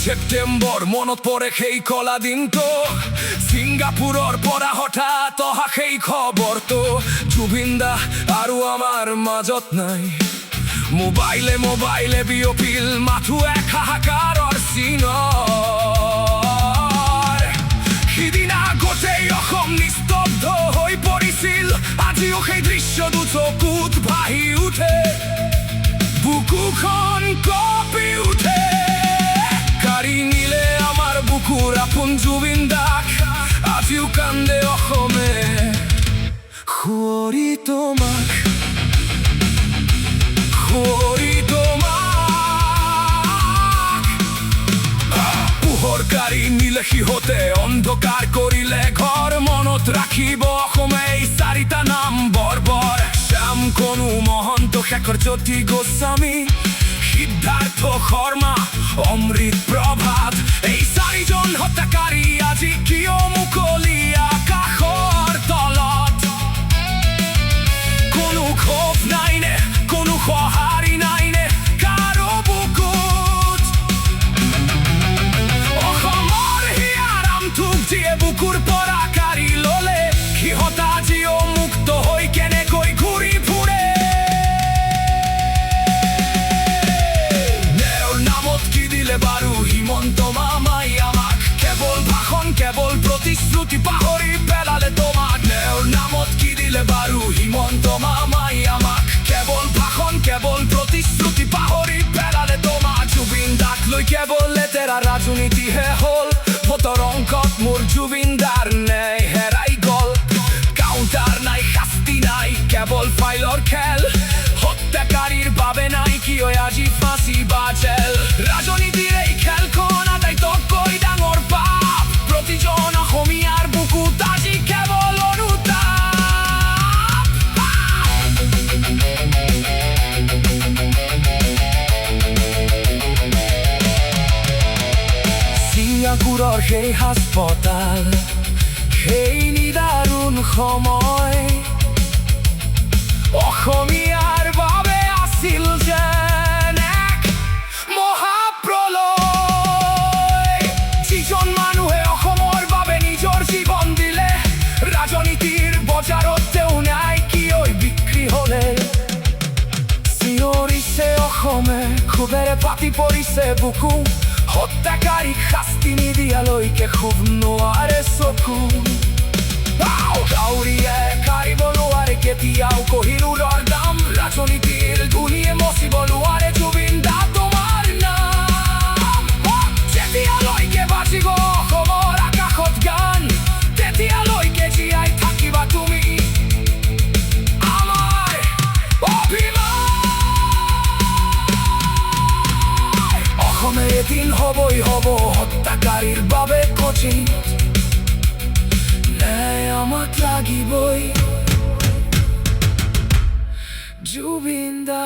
ছেপ্টেম্বৰ মনত পৰে সেই কলা দিনটো ছিংগাপুৰৰ পৰা হঠাৎ অহা সেই খবৰটো জুবিন দা আৰু আমাৰ মাজত নাই মোবাইলে মোবাইলে বিয়পিল মাথো এক হাহাকাৰৰ চিনৰ সিদিনা গোটেই অসম নিস্তব্ধ হৈ পৰিছিল আজিও সেই দৃশ্য দুচকুত ভাহি উঠে বুকুখন কঁপি উঠে কাঢ়ি নিলে আমাৰ বুকুৰ আপোন জুবিন দাক আজিও কান্দে অসমে সুঁৱৰি তোমাক পোহৰ কাঢ়ি নিলে সিহঁতে অন্ধকাৰ কৰিলে ঘৰ মনত ৰাখিব অসমে এই চাৰিটা নাম বৰ্বৰ শ্যাম কণু মহন্ত শেখৰ জ্যোতি গোস্বামী সিদ্ধাৰ্থ শৰ্মা অমৃত প্ৰভাত এই চাৰিজন হত্যাকাৰী আজি কিয় মুকলি আকাশৰ তলত কোনো ক্ষোভ নাই নে কোনো সঁহাৰি নাই নে কাৰো বুকুত অসমৰ হিয়াৰ আমঠোক যিয়ে বুকুৰ পৰা কাঢ়ি ল'লে সিহঁত আজিও মুক্ত হৈ কেনেকৈ ঘূৰি ফুৰে বাৰু হিমন্ত মামাই আমাক কেৱল ভাষণ কেৱল প্ৰতিশ্ৰুতি পাহৰি পেলালে তোমাক তেওঁৰ নামত কি দিলে বাৰু হিমন্ত মামাই আমাক কেৱল ভাষণ কেৱল প্ৰতিশ্ৰুতি পাহৰি পেলালে তোমাক জুবিন দাক লৈ কেৱল লেতেৰা ৰাজনীতিহে হ'ল ভোটৰ অংকত মোৰ জুবিন দাৰ ন্যায় হেৰাই গ'ল কাউণ্টাৰ নাই শাস্তি নাই কেৱল ফাইলৰ খেল হত্যাকাৰীৰ বাবে নাই কিয় আজি ফাঁচি বা জেল ৰাজনীতিৰ এই খেলখন আটাইতকৈ ডাঙৰ পাপ প্ৰতিজন অসমীয়াৰ বুকুত আজি কেৱল অনুতাপ ছিংগাপুৰৰ সেই হাস্পতাল সেই নিদাৰুণ সময় অসমীয়াৰ বাবে আছিল যেন এক মহাপ্ৰলয় যিজন মানুহে অসমৰ বাবে নিজৰ জীৱন দিলে ৰাজনীতিৰ বজাৰত তেওঁ নাই কিয় বিক্ৰী হ'লে চিঞৰিছে অসমে ক্ষোভেৰে পাতি পৰিছে বুকু হত্যাকাৰীক শাস্তি নিদিয়ালৈকে ক্ষোভ নোৱাৰে চকু কাউৰীয়ে কাঢ়িব নোৱাৰে কেতিয়াও কহিনুৰৰ দাম ৰাজনীতিৰ ধূলিয়ে মচিব নোৱাৰে জুবিন দা তোমাৰ নাম যেতিয়ালৈকে বাজিব অসমৰ আকাশত গান তেতিয়ালৈকে জীয়াই থাকিবা তুমি আমাৰ অভিমান অসমে এদিন হ'বই হ'ব হত্যাকাৰীৰ বাবে কঠিন আমাক লাগিবই জুবিন দা